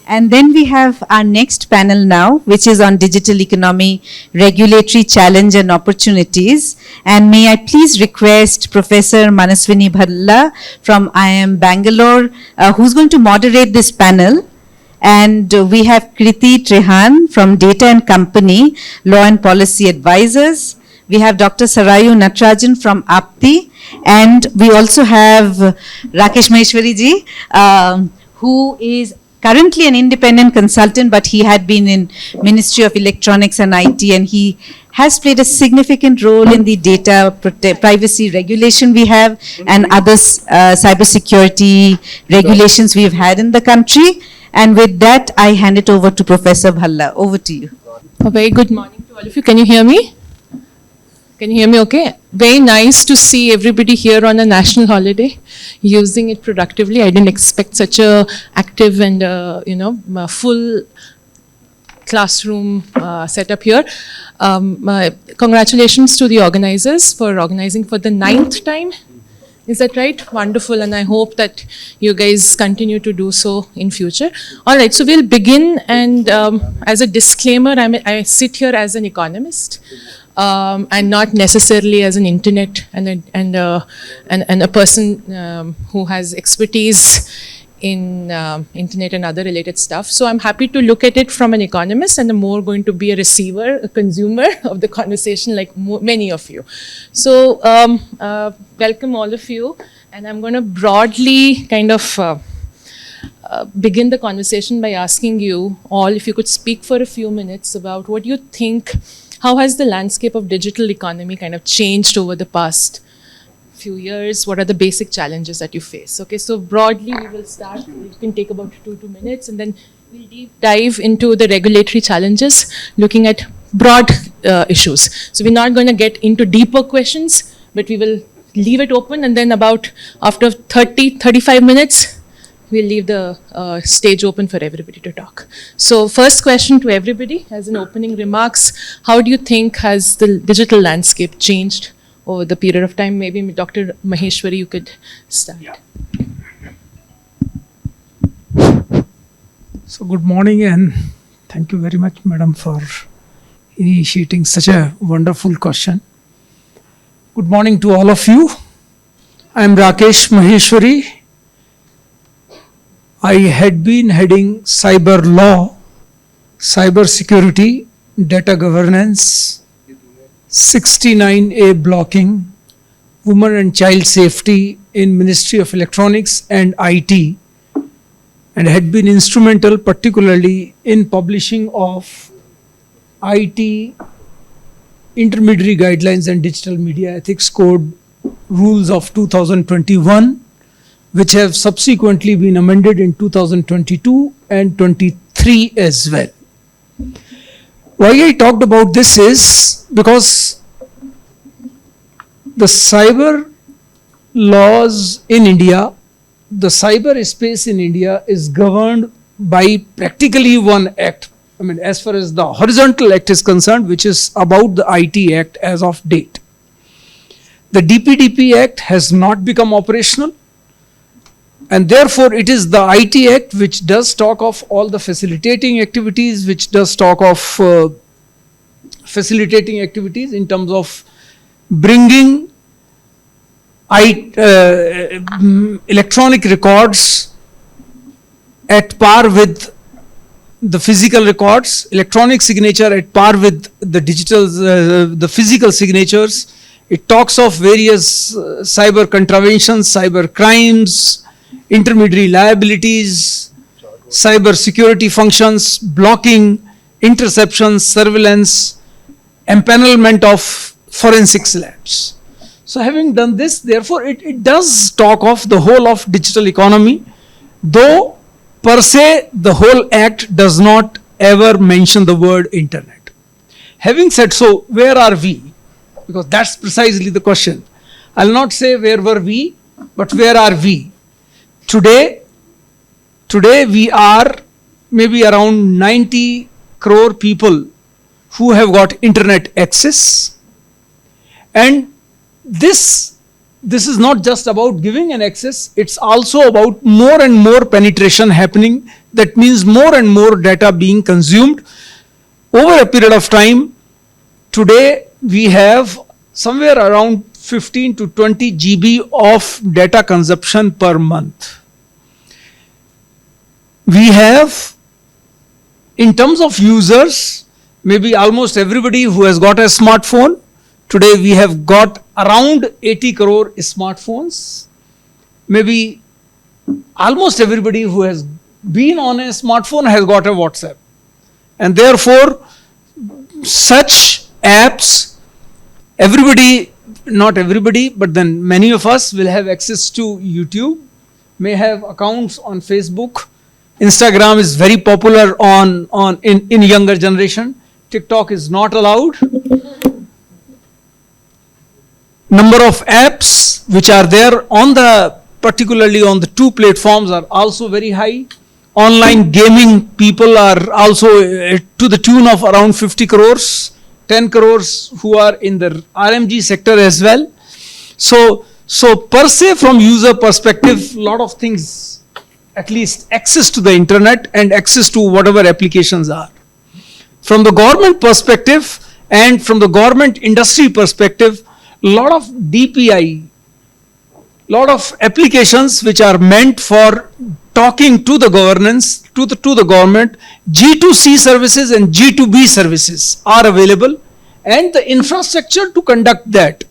And then we have our next panel now, which is on digital economy, regulatory challenge and opportunities. And may I please request Professor Manaswini Bhalla from IIM Bangalore, who's going to moderate this panel. And we have Kriti Trehan from Data and Company, Law and Policy Advisors. We have Dr. Sarayu Natrajan from APTI. And we also have Rakesh Maheshwari ji, who is currently an independent consultant, but he had been in Ministry of Electronics and IT, and he has played a significant role in the data privacy regulation we have and other cybersecurity regulations we've had in the country. And with that, I hand it over to Professor Bhalla. Over to you. A very good morning to all of you. Can you hear me? Can you hear me okay? Very nice to see everybody here on a national holiday, using it productively. I didn't expect such a active and, full classroom setup here. Congratulations to the organizers for organizing for the 9th time. Is that right? Wonderful, and I hope that you guys continue to do so in future. All right, so we'll begin, and as a disclaimer, I sit here as an economist. And not necessarily as an internet and a person who has expertise in internet and other related stuff. So I'm happy to look at it from an economist, and I'm more going to be a receiver, a consumer of the conversation, like many of you. So welcome all of you, and I'm going to broadly kind of begin the conversation by asking you all if you could speak for a few minutes about what you think. How has the landscape of digital economy kind of changed over the past few years? What are the basic challenges that you face? Okay, so broadly we will start. It can take about 2 minutes, and then we'll deep dive into the regulatory challenges, looking at broad issues. So we're not going to get into deeper questions, but we will leave it open, and then about after 35 minutes, we'll leave the stage open for everybody to talk. So first question to everybody as an opening remarks, how do you think has the digital landscape changed over the period of time? Maybe Dr. Maheshwari, you could start. Yeah. So good morning, and thank you very much, madam, for initiating such a wonderful question. Good morning to all of you. I am Rakesh Maheshwari. I had been heading cyber law, cyber security, data governance, 69A blocking, women and child safety in Ministry of Electronics and IT, and had been instrumental particularly in publishing of IT intermediary guidelines and digital media ethics code rules of 2021, which have subsequently been amended in 2022 and 23 as well. Why I talked about this is because the cyber laws in India, the cyber space in India is governed by practically one act. I mean, as far as the horizontal act is concerned, which is about the IT Act as of date. The DPDP Act has not become operational. And therefore, it is the IT Act which does talk of all the facilitating activities, which does talk of facilitating activities in terms of bringing electronic records at par with the physical records, electronic signature at par with the digital, the physical signatures. It talks of various cyber contraventions, cyber crimes, intermediary liabilities, cyber security functions, blocking, interception, surveillance, empanelment of forensics labs. So having done this, therefore, it does talk of the whole of digital economy, though per se the whole act does not ever mention the word internet. Having said so, where are we? Because that's precisely the question. I'll not say where were we, but where are we? Today we are maybe around 90 crore people who have got internet access, and this is not just about giving an access, it's also about more and more penetration happening that means more and more data being consumed over a period of time. Today we have somewhere around 15 to 20 GB of data consumption per month. We have, in terms of users, maybe almost everybody who has got a smartphone. Today we have got around 80 crore smartphones. Maybe almost everybody who has been on a smartphone has got a WhatsApp. And therefore, such apps, everybody, not everybody, but then many of us will have access to YouTube, may have accounts on Facebook. Instagram is very popular in younger generation. TikTok is not allowed. Number of apps which are there on particularly on the two platforms are also very high. Online gaming people are also to the tune of around 50 crores, 10 crores who are in the RMG sector as well. So per se, from user perspective, lot of things, at least access to the internet and access to whatever applications are. From the government perspective and from the government industry perspective, lot of DPI, lot of applications which are meant for talking to the governance, to the government, G2C services and G2B services are available, and the infrastructure to conduct that.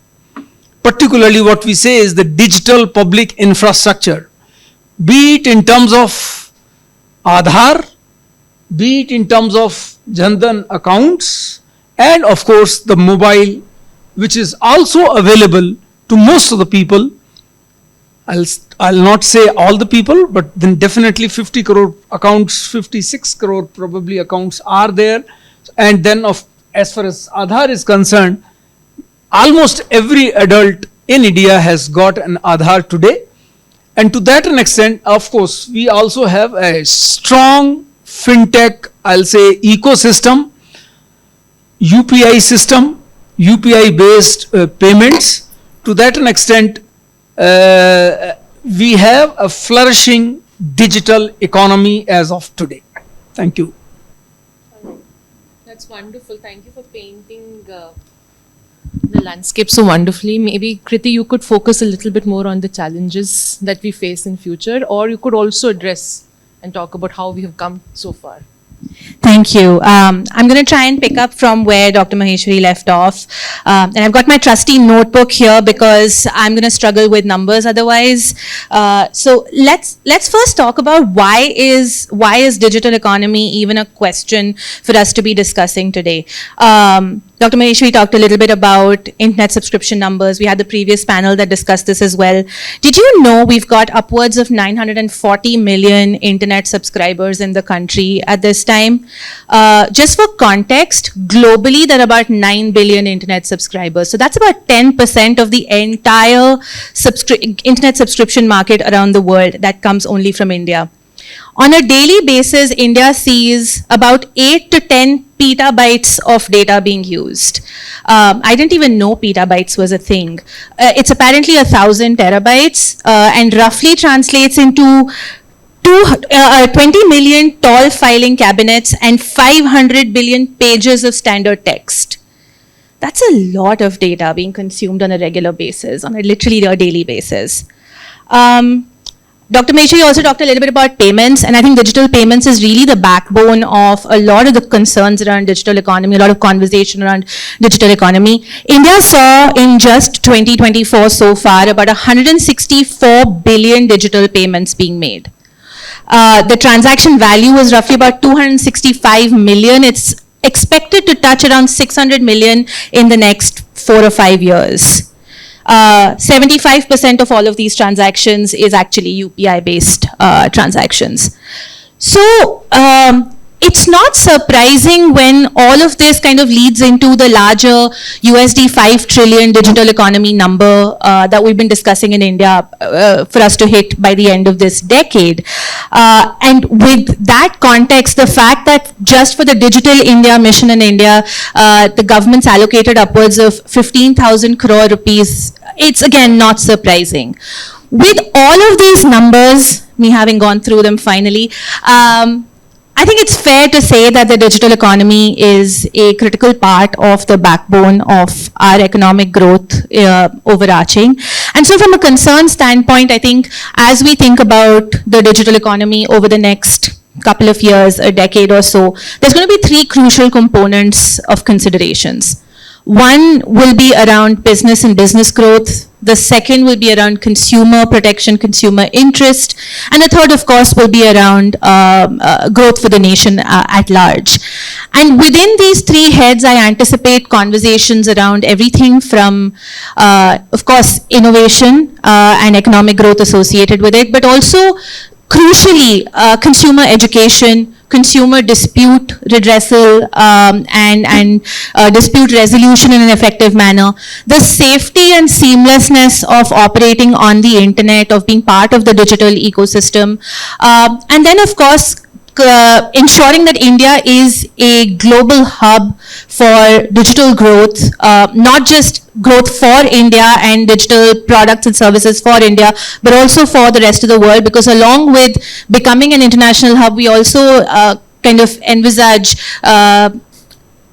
Particularly what we say is the digital public infrastructure, be it in terms of Aadhaar, be it in terms of Jandan accounts, and of course the mobile, which is also available to most of the people. I'll not say all the people, but then definitely 50 crore accounts, 56 crore probably accounts are there. And then as far as Aadhaar is concerned, almost every adult in India has got an Aadhaar today. And to that extent, of course, we also have a strong fintech, I'll say, ecosystem, UPI system, UPI based payments. To that extent, we have a flourishing digital economy as of today. Thank you. That's wonderful. Thank you for painting the landscape so wonderfully. Maybe, Kriti, you could focus a little bit more on the challenges that we face in future, or you could also address and talk about how we have come so far. Thank you. I'm going to try and pick up from where Dr. Maheshwari left off. And I've got my trusty notebook here because I'm going to struggle with numbers otherwise. So let's first talk about why is digital economy even a question for us to be discussing today. Dr. Maheshwari talked a little bit about internet subscription numbers. We had the previous panel that discussed this as well. Did you know we've got upwards of 940 million internet subscribers in the country at this time? Just for context, globally there are about 9 billion internet subscribers. So that's about 10% of the entire internet subscription market around the world that comes only from India. On a daily basis, India sees about 8 to 10 petabytes of data being used. I didn't even know petabytes was a thing. It's apparently 1,000 terabytes and roughly translates into 20 million tall filing cabinets and 500 billion pages of standard text. That's a lot of data being consumed on a regular basis, on a literally a daily basis. Dr. Maheshwari also talked a little bit about payments, and I think digital payments is really the backbone of a lot of the concerns around digital economy, a lot of conversation around digital economy. India saw in just 2024 so far about 164 billion digital payments being made. The transaction value was roughly about 265 million. It's expected to touch around 600 million in the next 4 or 5 years. 75% of all of these transactions is actually UPI-based transactions. So it's not surprising when all of this kind of leads into the larger USD 5 trillion digital economy number that we've been discussing in India for us to hit by the end of this decade. And with that context, the fact that just for the Digital India mission in India, the government's allocated upwards of 15,000 crore rupees, it's again not surprising. With all of these numbers me having gone through them finally. I think it's fair to say that the digital economy is a critical part of the backbone of our economic growth overarching. And so from a concern standpoint, I think as we think about the digital economy over the next couple of years, a decade or so, there's going to be three crucial components of considerations. One will be around business and business growth. The second will be around consumer protection, consumer interest. And the third, of course, will be around growth for the nation at large. And within these three heads, I anticipate conversations around everything from, of course, innovation and economic growth associated with it, but also crucially, consumer education, consumer dispute redressal and dispute resolution in an effective manner, the safety and seamlessness of operating on the internet, of being part of the digital ecosystem, and then of course ensuring that India is a global hub for digital growth, not just growth for India and digital products and services for India, but also for the rest of the world, because along with becoming an international hub, we also kind of envisage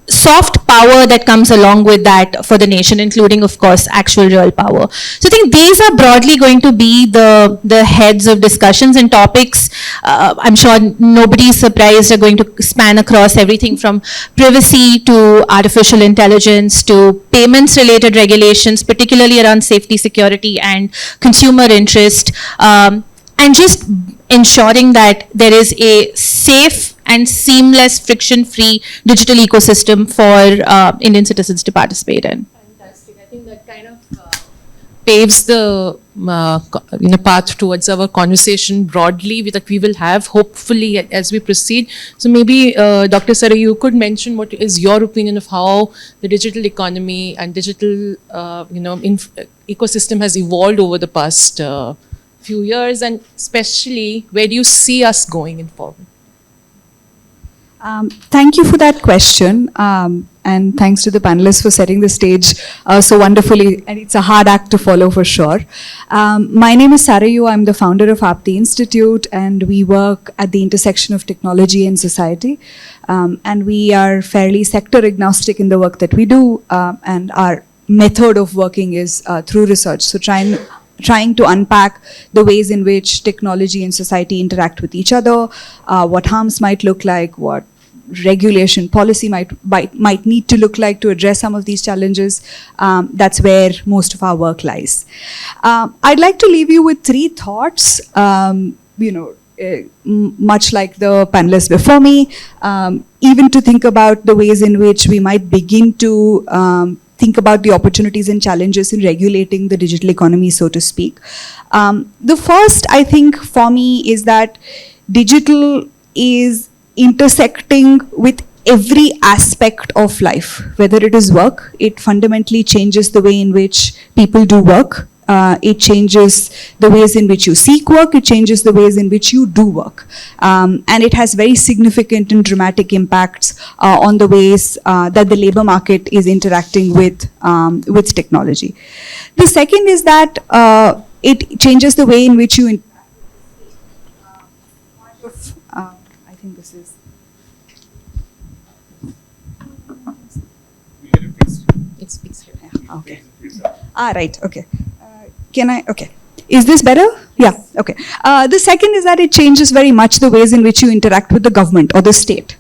soft power that comes along with that for the nation, including, of course, actual real power. So I think these are broadly going to be the heads of discussions and topics. I'm sure nobody's surprised are going to span across everything from privacy to artificial intelligence to payments-related regulations, particularly around safety, security, and consumer interest, and just ensuring that there is a safe and seamless, friction-free digital ecosystem for Indian citizens to participate in. Fantastic. I think that kind of paves the path towards our conversation broadly that we will have, hopefully, as we proceed. So maybe, Dr. Saray, you could mention what is your opinion of how the digital economy and digital, ecosystem has evolved over the past few years, and especially where do you see us going in forward? Thank you for that question, and thanks to the panelists for setting the stage so wonderfully, and it's a hard act to follow for sure. My name is Sarayu. I'm the founder of Apti Institute, and we work at the intersection of technology and society, and we are fairly sector agnostic in the work that we do, and our method of working is through research. So trying to unpack the ways in which technology and society interact with each other, what harms might look like, what regulation policy might need to look like to address some of these challenges. That's where most of our work lies. I'd like to leave you with three thoughts, much like the panelists before me, even to think about the ways in which we might begin to think about the opportunities and challenges in regulating the digital economy, so to speak. The first, I think, for me is that digital is intersecting with every aspect of life, whether it is work. It fundamentally changes the way in which people do work. It changes the ways in which you seek work. It changes the ways in which you do work. And it has very significant and dramatic impacts on the ways that the labor market is interacting with technology. The second is that it changes the way in which you I think this is It's here. okay. Right, okay. Okay. Is this better? Yeah, okay. The second is that it changes very much the ways in which you interact with the government or the state,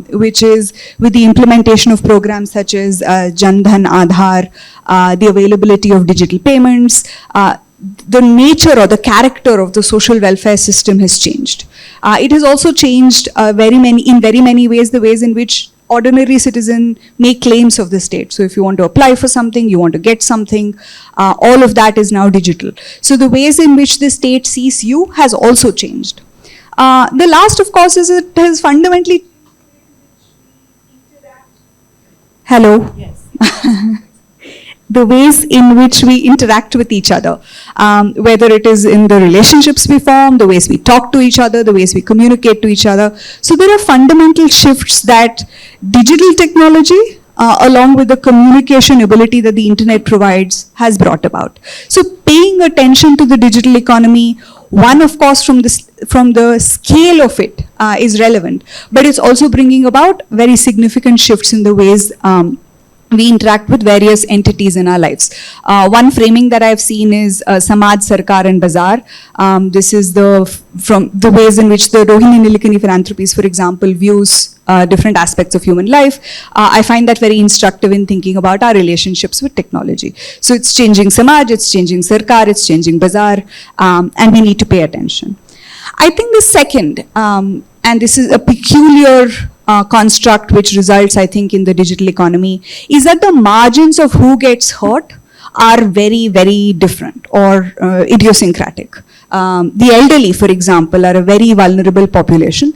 which is with the implementation of programs such as Jan Dhan Aadhaar, the availability of digital payments, the nature or the character of the social welfare system has changed. It has also changed in very many ways, the ways in which ordinary citizen make claims of the state. So if you want to apply for something, you want to get something, all of that is now digital. So the ways in which the state sees you has also changed. The last, of course, is it has fundamentally... Hello? Yes. The ways in which we interact with each other, whether it is in the relationships we form, the ways we talk to each other, the ways we communicate to each other. So there are fundamental shifts that digital technology, along with the communication ability that the internet provides, has brought about. So paying attention to the digital economy, one, of course, from the from the scale of it is relevant, but it's also bringing about very significant shifts in the ways we interact with various entities in our lives. One framing that I've seen is Samaj, Sarkar and Bazaar. This is from the ways in which the Rohini Nilikani Philanthropies, for example, views different aspects of human life. I find that very instructive in thinking about our relationships with technology. So it's changing Samaj, it's changing Sarkar, it's changing Bazaar, and we need to pay attention. I think the second, and this is a peculiar construct which results, I think, in the digital economy, is that the margins of who gets hurt are very, very different or idiosyncratic. The elderly, for example, are a very vulnerable population.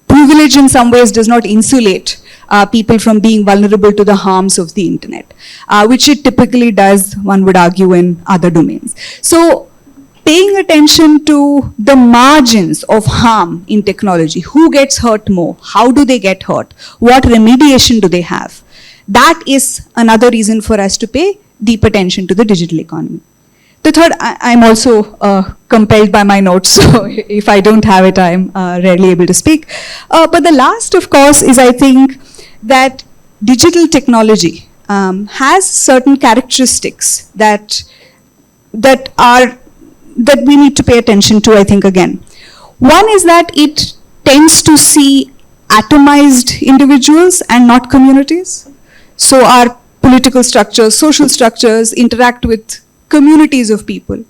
Privilege in some ways does not insulate people from being vulnerable to the harms of the internet, which it typically does, one would argue, in other domains. So, paying attention to the margins of harm in technology, who gets hurt more, how do they get hurt, what remediation do they have, that is another reason for us to pay deep attention to the digital economy. The third, I'm also compelled by my notes, so if I don't have it, I'm rarely able to speak. But the last, of course, is I think that digital technology has certain characteristics that we need to pay attention to, I think, again. One is that it tends to see atomized individuals and not communities. So our political structures, social structures interact with communities of people.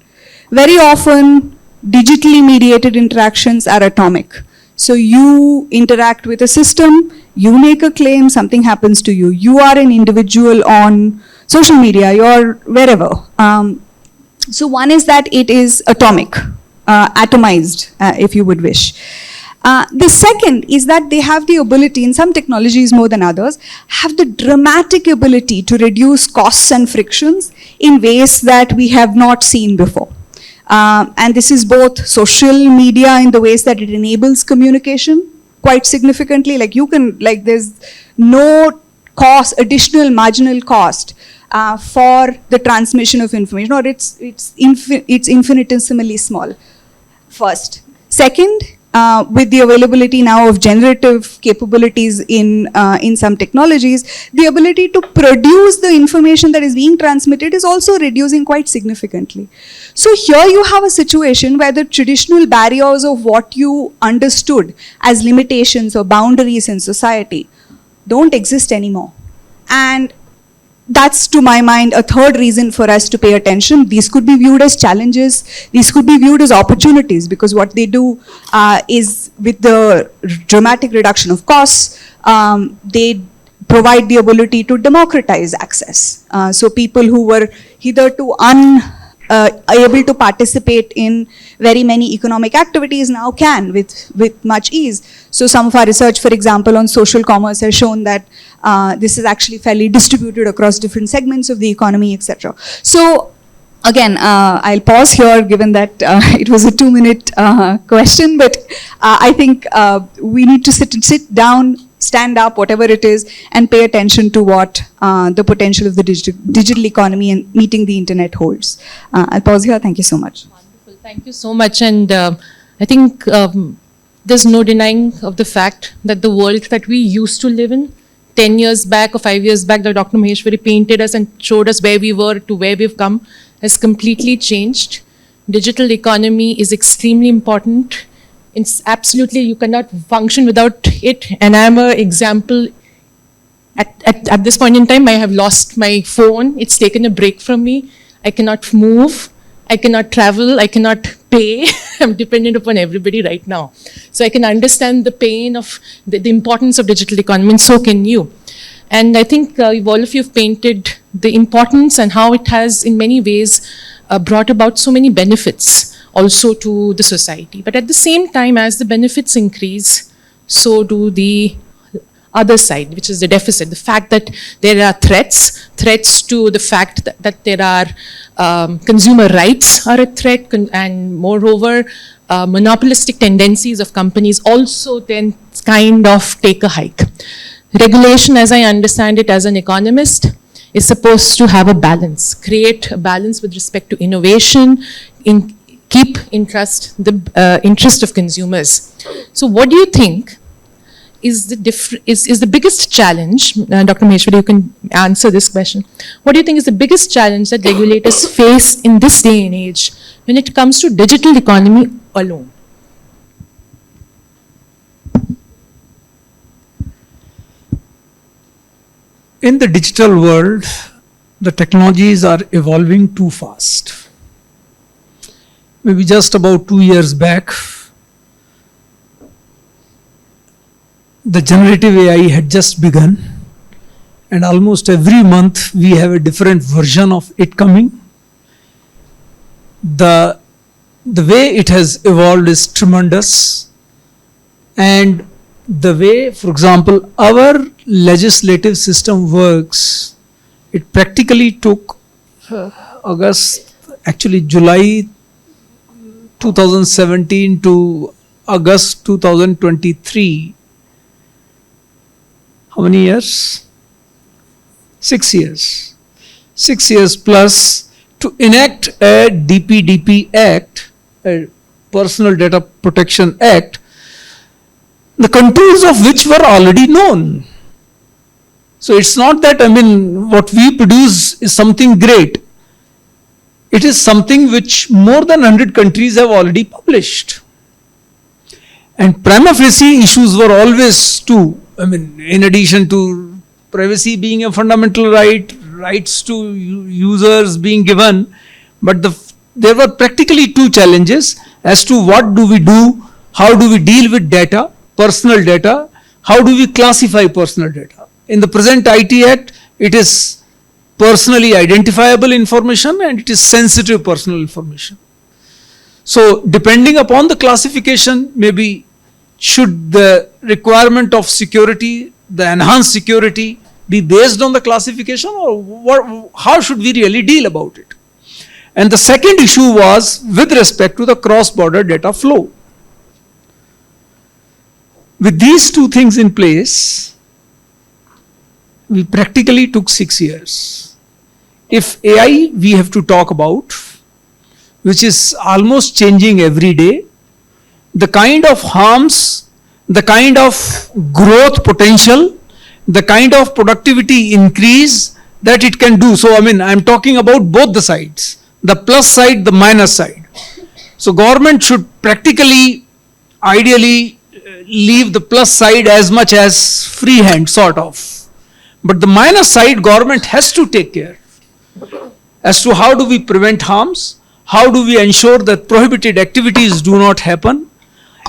Very often, digitally mediated interactions are atomic. So you interact with a system, you make a claim, something happens to you. You are an individual on social media, you're wherever. So one is that it is atomic, atomized, if you would wish. The second is that they have the ability, in some technologies more than others, have the dramatic ability to reduce costs and frictions in ways that we have not seen before. And this is both social media in the ways that it enables communication quite significantly. There's no cost, additional marginal cost for the transmission of information, or it's infinitesimally small, first. Second, with the availability now of generative capabilities in some technologies, the ability to produce the information that is being transmitted is also reducing quite significantly. So here you have a situation where the traditional barriers of what you understood as limitations or boundaries in society don't exist anymore. And that's, to my mind, a third reason for us to pay attention. These could be viewed as challenges. These could be viewed as opportunities, because what they do is, with the dramatic reduction of costs, they provide the ability to democratize access. So people who were hitherto able to participate in very many economic activities now can with much ease. So some of our research, for example, on social commerce has shown that this is actually fairly distributed across different segments of the economy, etc. So again, I'll pause here, given that it was a 2-minute question, but I think we need to sit down, stand up, whatever it is, and pay attention to what the potential of the digital economy and meeting the internet holds. I'll pause here. Thank you so much. Wonderful. Thank you so much. And I think there's no denying of the fact that the world that we used to live in 10 years back or 5 years back, that Dr. Maheshwari painted us and showed us where we were to where we've come, has completely changed. Digital economy is extremely important. It's absolutely, you cannot function without it. And I'm an example. At this point in time, I have lost my phone. It's taken a break from me. I cannot move. I cannot travel. I cannot pay. I'm dependent upon everybody right now. So I can understand the pain of the importance of digital economy, and so can you. And I think all of you have painted the importance and how it has, in many ways, brought about so many benefits also to the society. But at the same time, as the benefits increase, so do the other side, which is the deficit, the fact that there are threats to the fact that there are consumer rights are a threat, and moreover, monopolistic tendencies of companies also then kind of take a hike. Regulation, as I understand it as an economist, is supposed to have a balance, create a balance with respect to innovation, keep in trust the interest of consumers. So what do you think is the biggest challenge, Dr. Maheshwari, you can answer this question. What do you think is the biggest challenge that regulators face in this day and age when it comes to digital economy alone? In the digital world, the technologies are evolving too fast. Maybe just about 2 years back, the generative AI had just begun, and almost every month we have a different version of it coming. The way it has evolved is tremendous, and the way, for example, our legislative system works, it practically took July 2017 to August 2023. How many years? 6 years. 6 years plus to enact a DPDP Act, a Personal Data Protection Act, the contours of which were already known. So it's not that, what we produce is something great. It is something which more than 100 countries have already published. And prima facie issues were always too. In addition to privacy being a fundamental right, rights to users being given, but there were practically two challenges as to what do we do, how do we deal with data, personal data, how do we classify personal data. In the present IT Act, it is personally identifiable information and it is sensitive personal information. So depending upon the classification, maybe should the requirement of security, the enhanced security, be based on the classification, or how should we really deal about it? And the second issue was with respect to the cross-border data flow. With these two things in place, we practically took 6 years. If AI we have to talk about, which is almost changing every day, the kind of harms, the kind of growth potential, the kind of productivity increase that it can do. So, I'm talking about both the sides, the plus side, the minus side. So, government should practically, ideally, leave the plus side as much as free hand, sort of. But the minus side, government has to take care as to how do we prevent harms, how do we ensure that prohibited activities do not happen.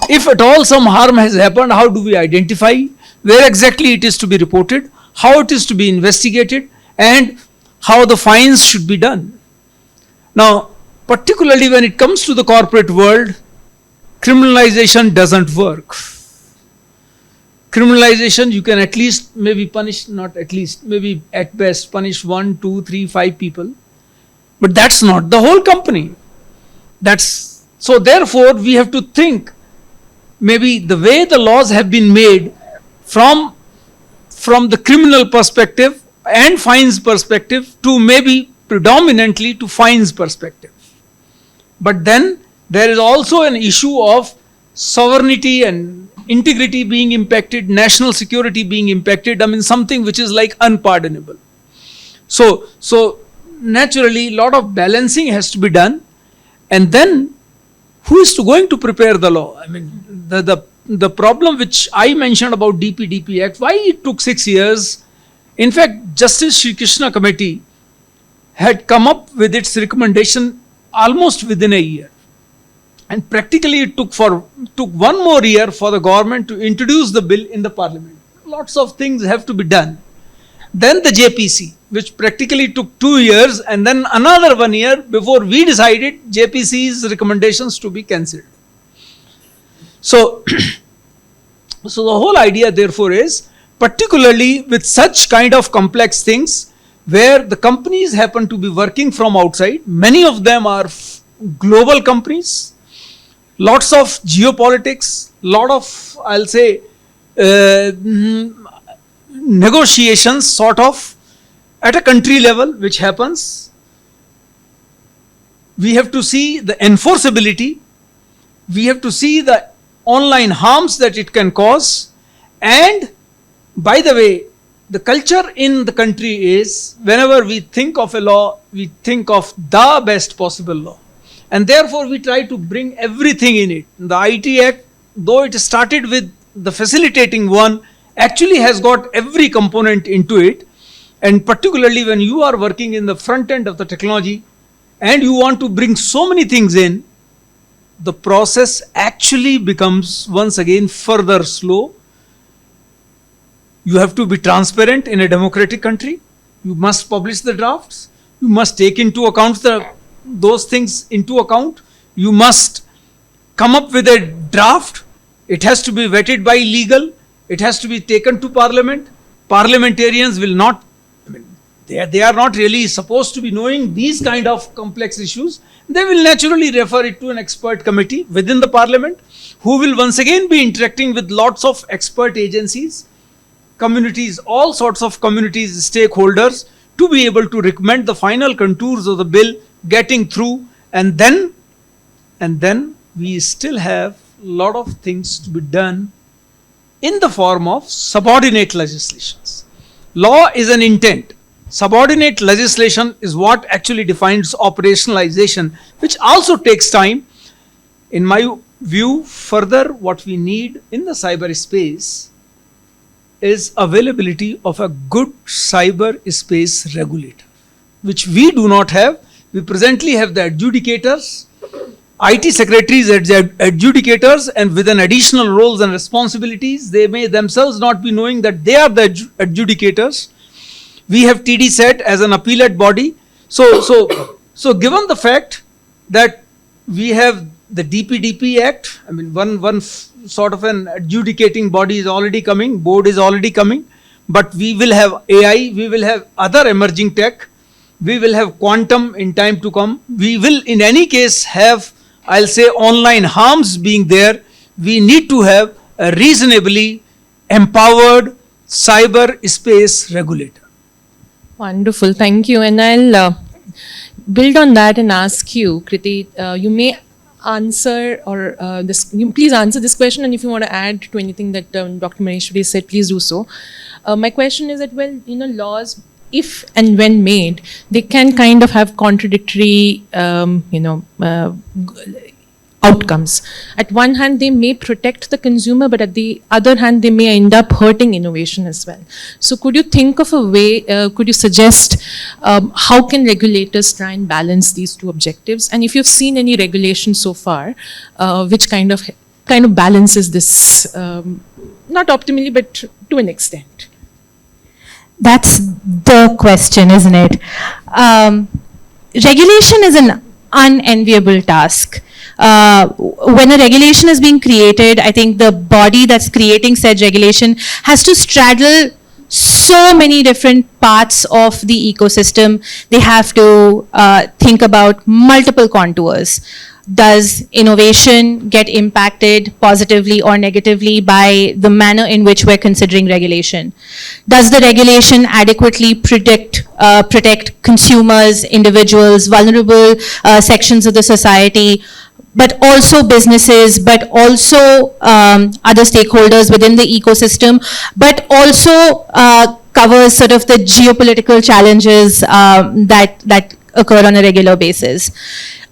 If at all some harm has happened, how do we identify, where exactly it is to be reported, how it is to be investigated, and how the fines should be done. Now, particularly when it comes to the corporate world, criminalization doesn't work. Criminalization, you can at least maybe punish, not at least, maybe at best punish 1, 2, 3, 5 people. But that's not the whole company. So therefore, we have to think maybe the way the laws have been made from the criminal perspective and fines perspective to maybe predominantly to fines perspective. But then there is also an issue of sovereignty and integrity being impacted, national security being impacted, something which is like unpardonable. So naturally, a lot of balancing has to be done, and then who is going to prepare the law? The problem which I mentioned about DPDP Act, why it took 6 years, in fact, Justice Shri Krishna Committee had come up with its recommendation almost within a year. And practically it took 1 more year for the government to introduce the bill in the parliament. Lots of things have to be done. Then the JPC, which practically took 2 years, and then another 1 year before we decided JPC's recommendations to be cancelled. So, so the whole idea therefore is, particularly with such kind of complex things, where the companies happen to be working from outside, many of them are global companies, lots of geopolitics, lot of, I'll say, negotiations sort of at a country level which happens. we have to see the enforceability, we have to see the online harms that it can cause, and by the way, the culture in the country is whenever we think of a law, we think of the best possible law. And therefore, we try to bring everything in it. The IT Act, though it started with the facilitating one, actually has got every component into it. And particularly when you are working in the front end of the technology and you want to bring so many things in, the process actually becomes once again further slow. You have to be transparent in a democratic country. You must publish the drafts. You must take into account those things into account. You must come up with a draft. It has to be vetted by legal. It has to be taken to parliament. Parliamentarians will not, they are not really supposed to be knowing these kind of complex issues. They will naturally refer it to an expert committee within the parliament, who will once again be interacting with lots of expert agencies, communities, all sorts of communities, stakeholders, to be able to recommend the final contours of the bill getting through. And then we still have a lot of things to be done in the form of subordinate legislations. Law is an intent. Subordinate legislation is what actually defines operationalization, which also takes time. In my view, further what we need in the cyberspace is availability of a good cyberspace regulator, which we do not have. We presently have the adjudicators, IT secretaries as adjudicators, and with an additional roles and responsibilities. They may themselves not be knowing that they are the adjudicators. We have TDSAT as an appellate body. So given the fact that we have the DPDP Act, I mean, one sort of an adjudicating body is already coming, board is already coming, but we will have AI, we will have other emerging tech, we will have quantum in time to come. We will in any case have, I'll say, online harms being there. We need to have a reasonably empowered cyber space regulator. Wonderful, thank you. And I'll build on that and ask you, Kriti, you may answer or please answer this question, and if you want to add to anything that Dr. Maheshwari said, please do so. My question is that, well, laws, if and when made, they can kind of have contradictory, outcomes. At one hand, they may protect the consumer, but at the other hand, they may end up hurting innovation as well. So could you think of a way, could you suggest how can regulators try and balance these two objectives? And if you've seen any regulation so far, which kind of balances this, not optimally, but to an extent? That's the question, isn't it? Regulation is an unenviable task. When a regulation is being created, I think the body that's creating said regulation has to straddle so many different parts of the ecosystem. They have to think about multiple contours. Does innovation get impacted positively or negatively by the manner in which we're considering regulation? Does the regulation adequately protect consumers, individuals, vulnerable sections of the society, but also businesses, but also other stakeholders within the ecosystem, but also covers sort of the geopolitical challenges that occur on a regular basis?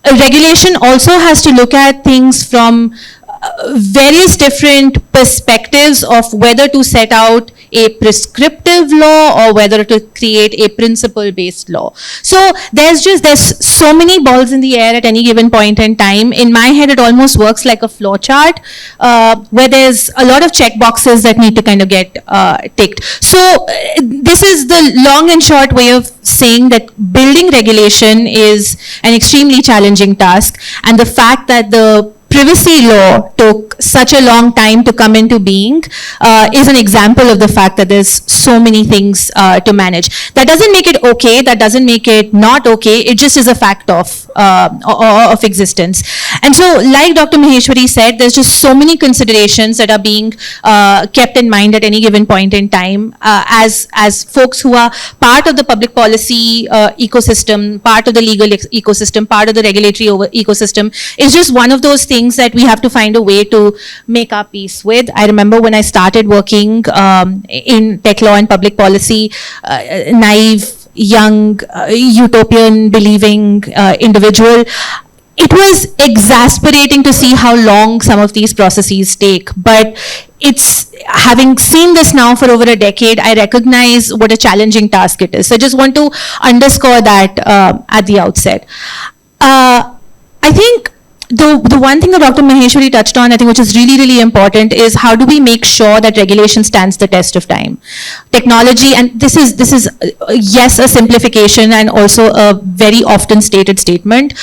Regulation also has to look at things from various different perspectives of whether to set out a prescriptive law or whether to create a principle-based law. So there's so many balls in the air at any given point in time. In my head, it almost works like a flow chart where there's a lot of check boxes that need to kind of get ticked. So this is the long and short way of saying that building regulation is an extremely challenging task, and the fact that the privacy law took such a long time to come into being is an example of the fact that there's so many things to manage. That doesn't make it okay, that doesn't make it not okay, it just is a fact of existence. And so, like Dr. Maheshwari said, there's just so many considerations that are being kept in mind at any given point in time as folks who are part of the public policy ecosystem, part of the legal ecosystem, part of the regulatory ecosystem. Is just one of those things that we have to find a way to make our peace with. I remember when I started working in tech law and public policy, naive, young, utopian believing individual, it was exasperating to see how long some of these processes take. But it's, having seen this now for over a decade, I recognize what a challenging task it is. So I just want to underscore that at the outset. I think the one thing that Dr. Maheshwari touched on, I think, which is really, really important, is how do we make sure that regulation stands the test of time? Technology, and this is yes, a simplification and also a very often stated statement.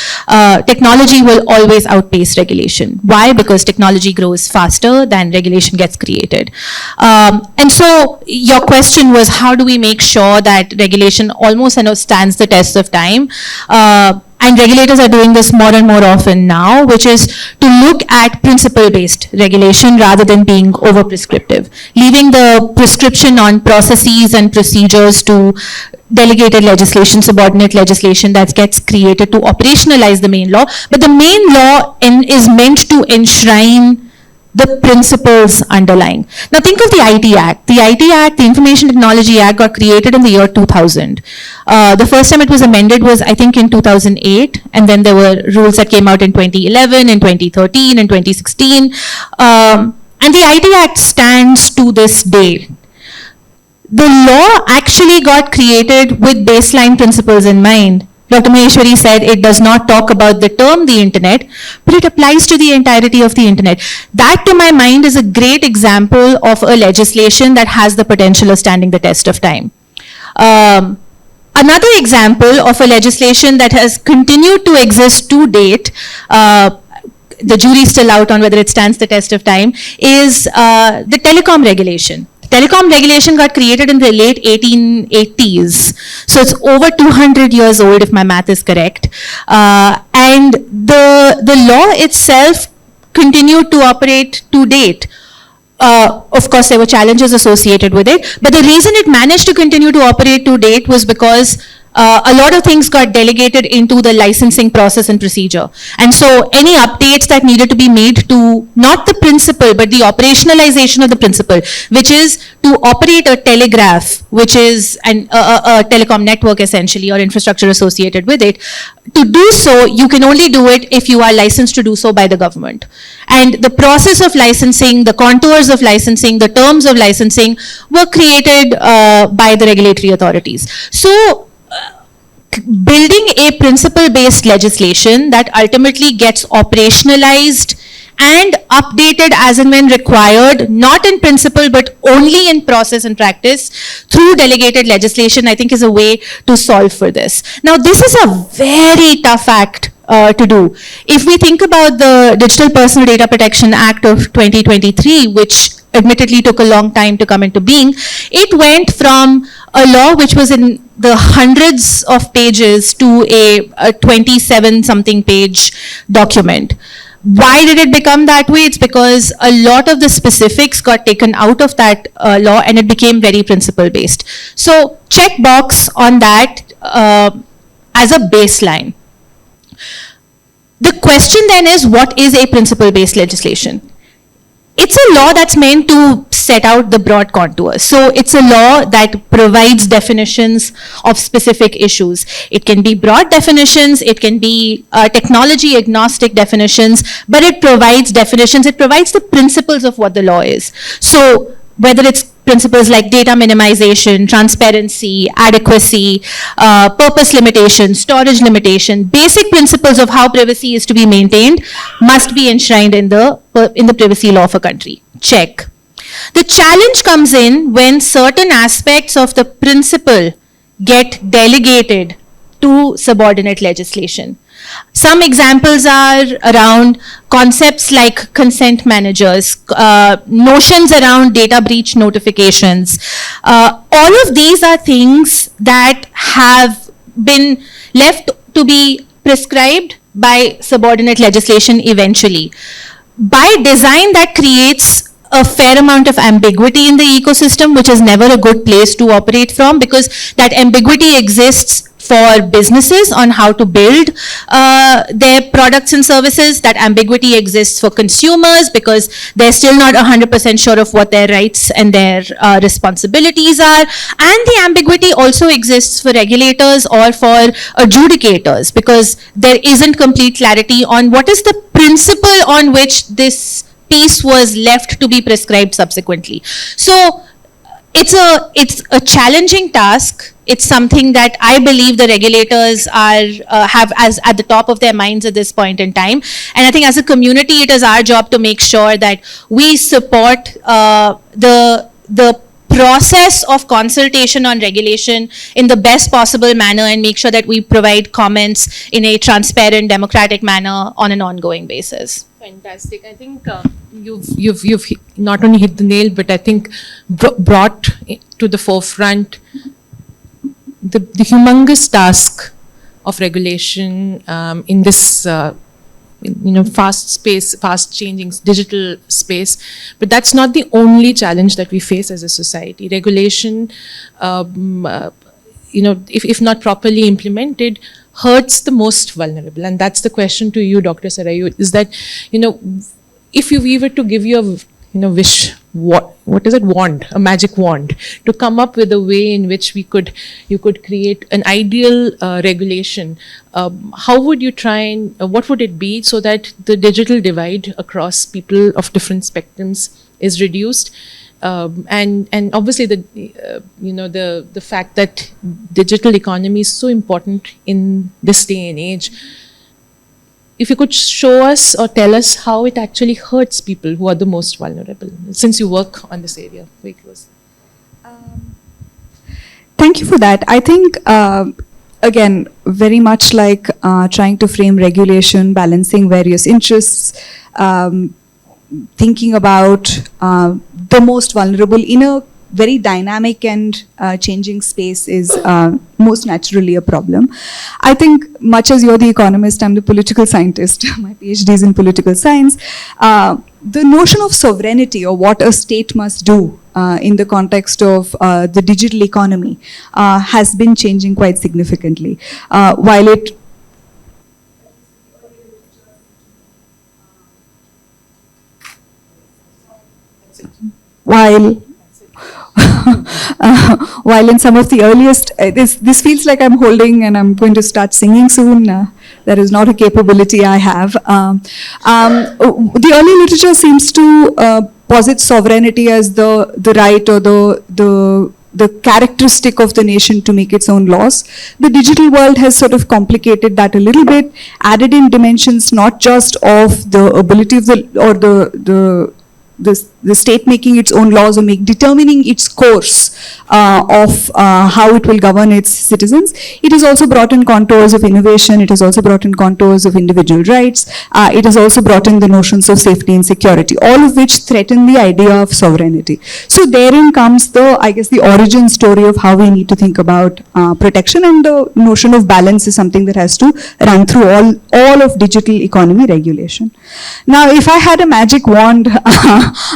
Technology will always outpace regulation. Why? Because technology grows faster than regulation gets created. And so your question was, how do we make sure that regulation almost stands the test of time? And regulators are doing this more and more often now, which is to look at principle-based regulation rather than being over-prescriptive, leaving the prescription on processes and procedures to delegated legislation, subordinate legislation that gets created to operationalize the main law. But the main law is meant to enshrine the principles underlying. Now think of the IT Act. The IT Act, the Information Technology Act, got created in the year 2000. The first time it was amended was, I think, in 2008, and then there were rules that came out in 2011, in 2013, in 2016. And the IT Act stands to this day. The law actually got created with baseline principles in mind. Dr. Maheshwari said it does not talk about the term the internet, but it applies to the entirety of the internet. That, to my mind, is a great example of a legislation that has the potential of standing the test of time. Another example of a legislation that has continued to exist to date, the jury's still out on whether it stands the test of time, is the telecom regulation. Telecom regulation got created in the late 1880s. So it's over 200 years old, if my math is correct. And the law itself continued to operate to date. Of course, there were challenges associated with it. But the reason it managed to continue to operate to date was because a lot of things got delegated into the licensing process and procedure. And so any updates that needed to be made to not the principle, but the operationalization of the principle, which is to operate a telegraph, which is a telecom network essentially, or infrastructure associated with it. To do so, you can only do it if you are licensed to do so by the government. And the process of licensing, the contours of licensing, the terms of licensing were created by the regulatory authorities. So building a principle-based legislation that ultimately gets operationalized and updated as and when required, not in principle, but only in process and practice through delegated legislation, I think is a way to solve for this. Now, this is a very tough act to do. If we think about the Digital Personal Data Protection Act of 2023, which admittedly took a long time to come into being, it went from a law which was in the hundreds of pages to a 27-something page document. Why did it become that way? It's because a lot of the specifics got taken out of that law and it became very principle-based. So check box on that as a baseline. The question then is, what is a principle-based legislation? It's a law that's meant to set out the broad contours. So it's a law that provides definitions of specific issues. It can be broad definitions, it can be technology agnostic definitions, but it provides definitions, it provides the principles of what the law is. So whether it's principles like data minimization, transparency, adequacy, purpose limitation, storage limitation, basic principles of how privacy is to be maintained must be enshrined in the privacy law of a country. Check. The challenge comes in when certain aspects of the principle get delegated to subordinate legislation. Some examples are around concepts like consent managers, notions around data breach notifications. All of these are things that have been left to be prescribed by subordinate legislation eventually. By design, that creates a fair amount of ambiguity in the ecosystem, which is never a good place to operate from, because that ambiguity exists for businesses on how to build their products and services. That ambiguity exists for consumers because they're still not 100% sure of what their rights and their responsibilities are. And the ambiguity also exists for regulators or for adjudicators, because there isn't complete clarity on what is the principle on which this piece was left to be prescribed subsequently. So it's a challenging task. It's something that I believe the regulators have as at the top of their minds at this point in time. And I think as a community, it is our job to make sure that we support the process of consultation on regulation in the best possible manner, and make sure that we provide comments in a transparent, democratic manner on an ongoing basis. Fantastic. I think you've not only hit the nail, but I think brought to the forefront the humongous task of regulation in this fast changing digital space. But that's not the only challenge that we face as a society. Regulation, if not properly implemented, hurts the most vulnerable. And that's the question to you, Dr. Sarayu, is that, if we were to give you a wish, what is it, wand, a magic wand, to come up with a way in which you could create an ideal regulation, how would you try and what would it be so that the digital divide across people of different spectrums is reduced? And obviously the fact that digital economy is so important in this day and age. If you could show us or tell us how it actually hurts people who are the most vulnerable, since you work on this area very closely. Thank you for that. I think, again, very much like trying to frame regulation, balancing various interests, thinking about the most vulnerable in a very dynamic and changing space is most naturally a problem. I think, much as you're the economist, I'm the political scientist. My PhD is in political science. The notion of sovereignty, or what a state must do in the context of the digital economy, has been changing quite significantly. While in some of the earliest, this feels like I'm holding and I'm going to start singing soon. That is not a capability I have. The early literature seems to posit sovereignty as the right or the characteristic of the nation to make its own laws. The digital world has sort of complicated that a little bit, added in dimensions not just of the ability of the state making its own laws or determining its course of how it will govern its citizens. It has also brought in contours of innovation. It has also brought in contours of individual rights. It has also brought in the notions of safety and security, all of which threaten the idea of sovereignty. So therein comes the origin story of how we need to think about protection, and the notion of balance is something that has to run through all of digital economy regulation. Now, if I had a magic wand,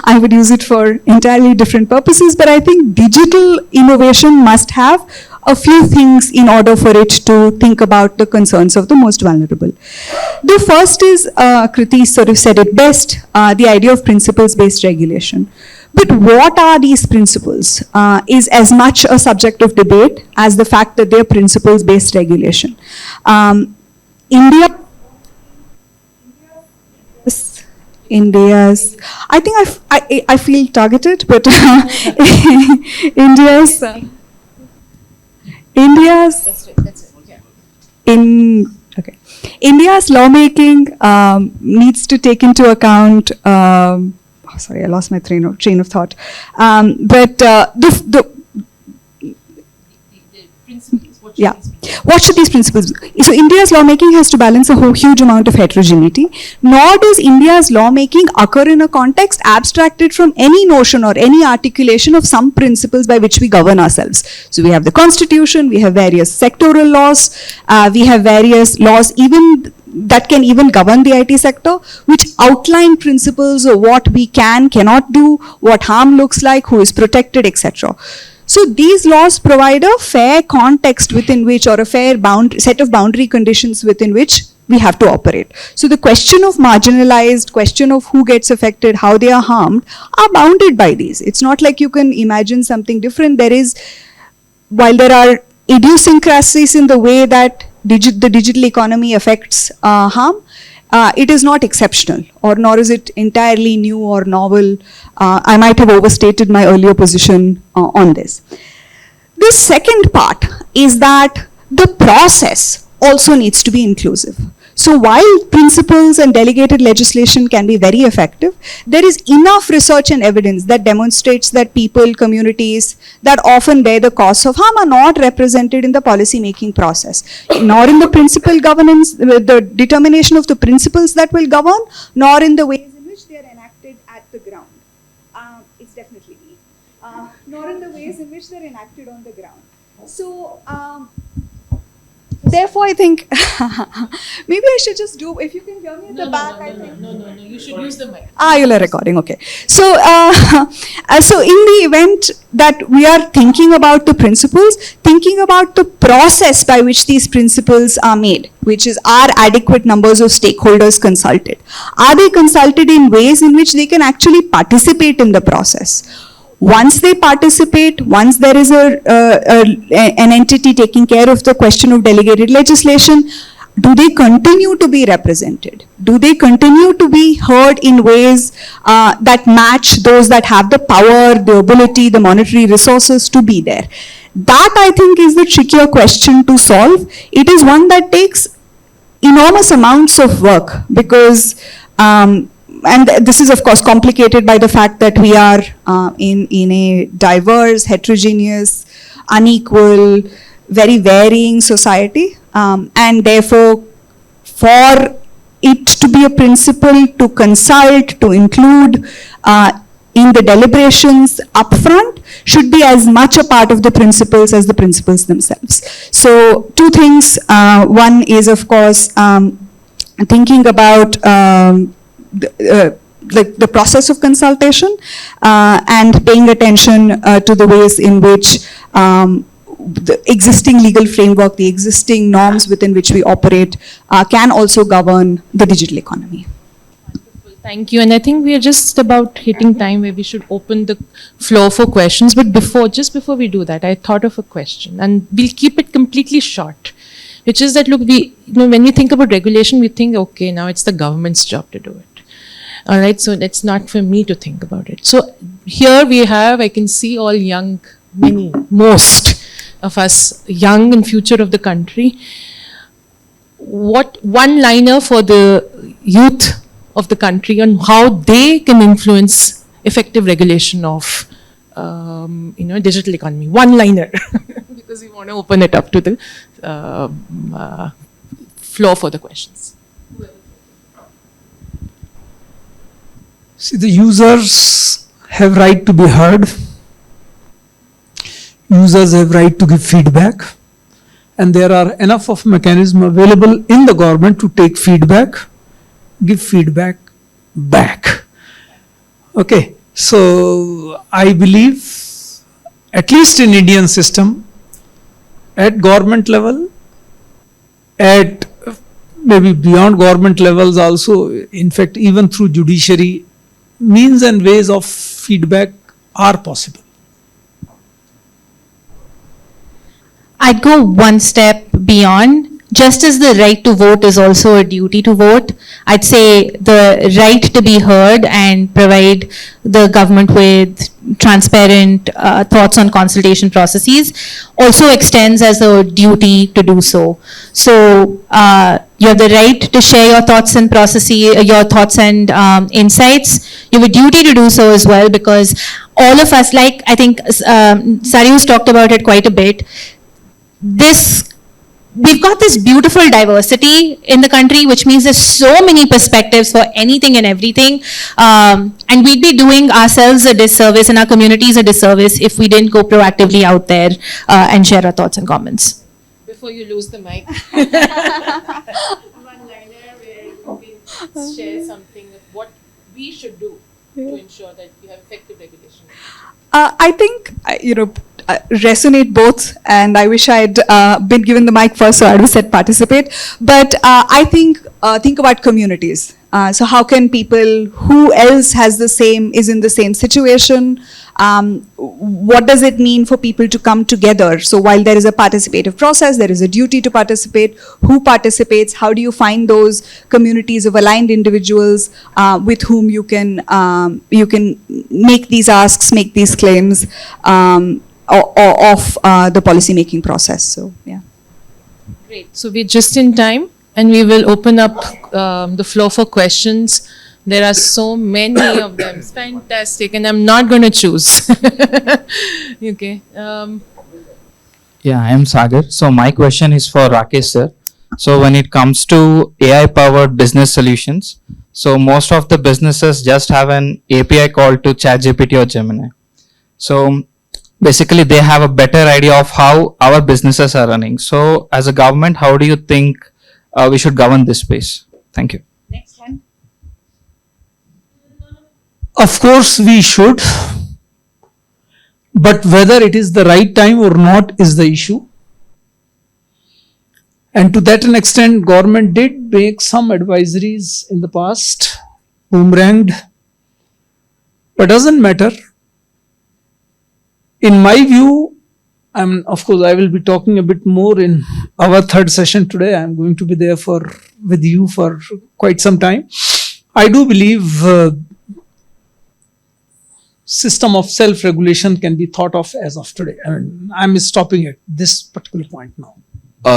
I would use it for entirely different purposes, but I think digital innovation must have a few things in order for it to think about the concerns of the most vulnerable. The first is, Kriti sort of said it best, the idea of principles-based regulation. But what are these principles is as much a subject of debate as the fact that they're principles-based regulation. India's, I think I feel targeted, but India's India's lawmaking needs to take into account. Sorry, I lost my train of thought. But the principles. What should these principles be? So India's lawmaking has to balance a huge amount of heterogeneity. Nor does India's lawmaking occur in a context abstracted from any notion or any articulation of some principles by which we govern ourselves. So we have the constitution, we have various sectoral laws, we have various laws even that can even govern the IT sector, which outline principles of what we can, cannot do, what harm looks like, who is protected, etc. So these laws provide a fair context within which, or a fair set of boundary conditions within which we have to operate. So the question of marginalized, question of who gets affected, how they are harmed, are bounded by these. It's not like you can imagine something different. There is, while there are idiosyncrasies in the way that the digital economy affects harm, it is not exceptional, or nor is it entirely new or novel. I might have overstated my earlier position on this. The second part is that the process also needs to be inclusive. So while principles and delegated legislation can be very effective, there is enough research and evidence that demonstrates that people, communities that often bear the costs of harm are not represented in the policy making process, nor in the principle governance, the determination of the principles that will govern, nor in the ways in which they are enacted at the ground. It's definitely me. Nor in the ways in which they're enacted on the ground. So, therefore, I think maybe I should just do, if you can hear me at the back, I think. No, you should use the mic. You're recording, okay. So, so in the event that we are thinking about the principles, thinking about the process by which these principles are made, which is, are adequate numbers of stakeholders consulted? Are they consulted in ways in which they can actually participate in the process? Once they participate, once there is an entity taking care of the question of delegated legislation, do they continue to be represented? Do they continue to be heard in ways that match those that have the power, the ability, the monetary resources to be there? That, I think, is the trickier question to solve. It is one that takes enormous amounts of work, because and this is, of course, complicated by the fact that we are in a diverse, heterogeneous, unequal, very varying society. And therefore, for it to be a principle to consult, to include in the deliberations upfront, should be as much a part of the principles as the principles themselves. So, two things. One is, of course, thinking about the process of consultation and paying attention to the ways in which the existing legal framework, the existing norms within which we operate can also govern the digital economy. Wonderful, thank you. And I think we are just about hitting time where we should open the floor for questions. But just before we do that, I thought of a question, and we'll keep it completely short, which is that, look, when we think about regulation, we think, okay, now it's the government's job to do it. All right, so it's not for me to think about it. So here we have, I can see all young, most of us young and future of the country. What one-liner for the youth of the country on how they can influence effective regulation of, digital economy? One-liner, because we want to open it up to the floor for the questions. See, the users have right to be heard. Users have right to give feedback. And there are enough of mechanism available in the government to take feedback, give feedback back. Okay, so I believe, at least in Indian system, at government level, at maybe beyond government levels also, in fact, even through judiciary, means and ways of feedback are possible. I'd go one step beyond. Just as the right to vote is also a duty to vote, I'd say the right to be heard and provide the government with transparent thoughts on consultation processes also extends as a duty to do so. So you have the right to share your thoughts and processes, your thoughts and insights. You have a duty to do so as well, because all of us, like I think Sarius talked about it quite a bit, we've got this beautiful diversity in the country, which means there's so many perspectives for anything and everything. And we'd be doing ourselves a disservice and our communities a disservice if we didn't go proactively out there and share our thoughts and comments. Before you lose the mic. One-liner share something of what we should do to ensure that we have effective regulation. I think, resonate both, and I wish I'd been given the mic first, so I would have said participate. But I think about communities. So how can people, who else is in the same situation? What does it mean for people to come together? So while there is a participative process, there is a duty to participate. Who participates? How do you find those communities of aligned individuals with whom you can make these asks, make these claims of the policy making process? So yeah. Great. So we're just in time, and we will open up the floor for questions. There are so many of them. It's fantastic, and I'm not going to choose. Okay. Yeah, I am Sagar. So my question is for Rakesh sir. So when it comes to AI powered business solutions, so most of the businesses just have an API call to ChatGPT or Gemini. So basically they have a better idea of how our businesses are running. So as a government, how do you think we should govern this space? Thank you. Next one. Of course, we should, but whether it is the right time or not is the issue. And to that an extent, government did make some advisories in the past, boomeranged, but doesn't matter. In my view, of course, I will be talking a bit more in our third session today. I'm going to be there with you for quite some time. I do believe system of self-regulation can be thought of as of today. I mean, I'm stopping at this particular point now.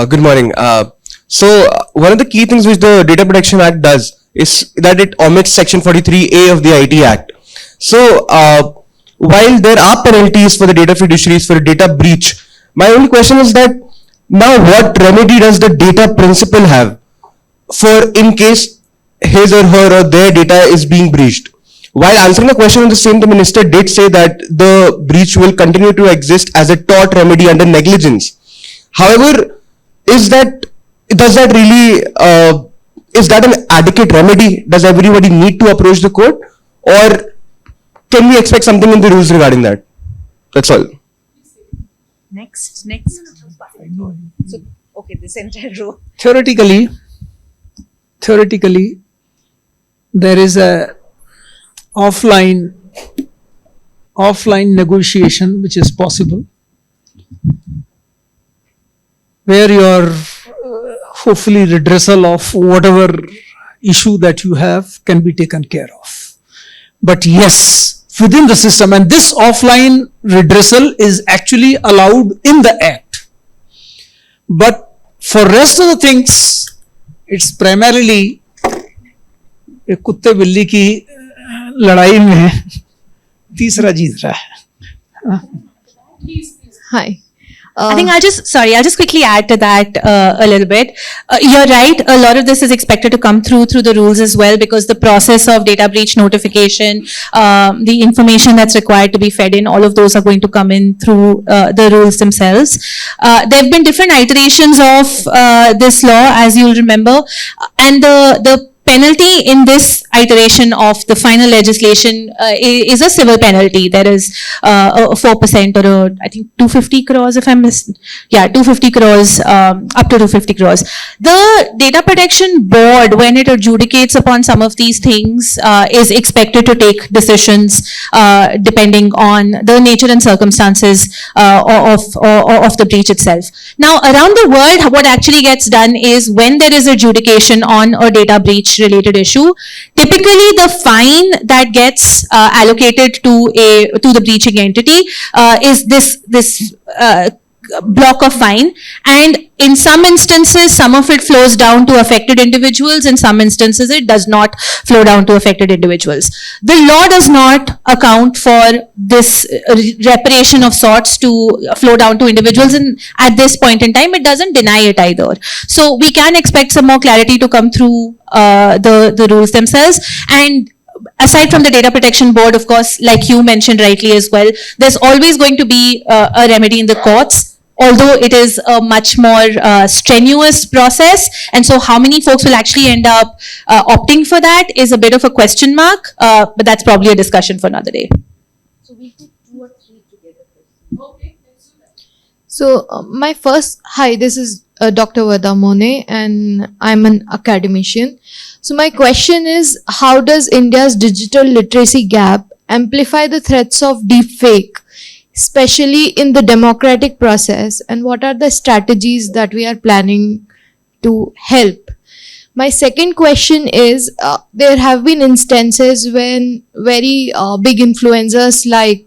Good morning. One of the key things which the Data Protection Act does is that it omits Section 43A of the IT Act. So, while there are penalties for the data fiduciaries for a data breach, my only question is that now what remedy does the data principal have for in case his or her or their data is being breached? While answering the question on the same, the minister did say that the breach will continue to exist as a tort remedy under negligence. However, is that an adequate remedy? Does everybody need to approach the court, or can we expect something in the rules regarding that? That's all. Next. So, okay, this entire row. Theoretically, there is a offline negotiation which is possible, where your hopefully redressal of whatever issue that you have can be taken care of. But yes, within the system, and this offline redressal is actually allowed in the act. But for rest of the things, it's primarily एक कुत्ते बिल्ली की लड़ाई में तीसरा जीत रहा है. Hi. I think I'll just quickly add to that a little bit. You're right. A lot of this is expected to come through the rules as well, because the process of data breach notification, the information that's required to be fed in, all of those are going to come in through the rules themselves. There have been different iterations of this law, as you'll remember, and the penalty in this iteration of the final legislation is a civil penalty. There is a 4% or I think 250 crores if I'm missing. Yeah, 250 crores, up to 250 crores. The Data Protection Board, when it adjudicates upon some of these things, is expected to take decisions depending on the nature and circumstances of the breach itself. Now, around the world, what actually gets done is when there is adjudication on a data breach related issue, typically the fine that gets allocated to the breaching entity is this block of fine, and in some instances some of it flows down to affected individuals, in some instances it does not flow down to affected individuals. The law does not account for this reparation of sorts to flow down to individuals, and at this point in time it doesn't deny it either. So we can expect some more clarity to come through the rules themselves. And aside from the Data Protection Board, of course, like you mentioned rightly as well, there's always going to be a remedy in the courts. although it is a much more strenuous process. And so how many folks will actually end up opting for that is a bit of a question mark, but that's probably a discussion for another day. So, my first, hi, this is Dr. Vada Mone, and I'm an academician. So, my question is, how does India's digital literacy gap amplify the threats of deepfake, especially in the democratic process, and what are the strategies that we are planning to help? My second question is, there have been instances when very big influencers like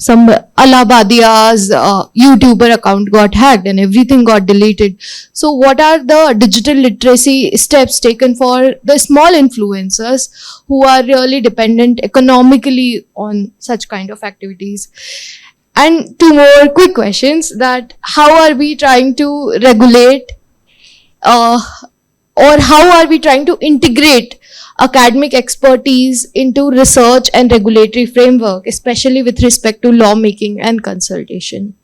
some Alabadia's YouTuber account got hacked and everything got deleted. So what are the digital literacy steps taken for the small influencers who are really dependent economically on such kind of activities? And two more quick questions: that how are we trying to regulate or how are we trying to integrate academic expertise into research and regulatory framework, especially with respect to lawmaking and consultation?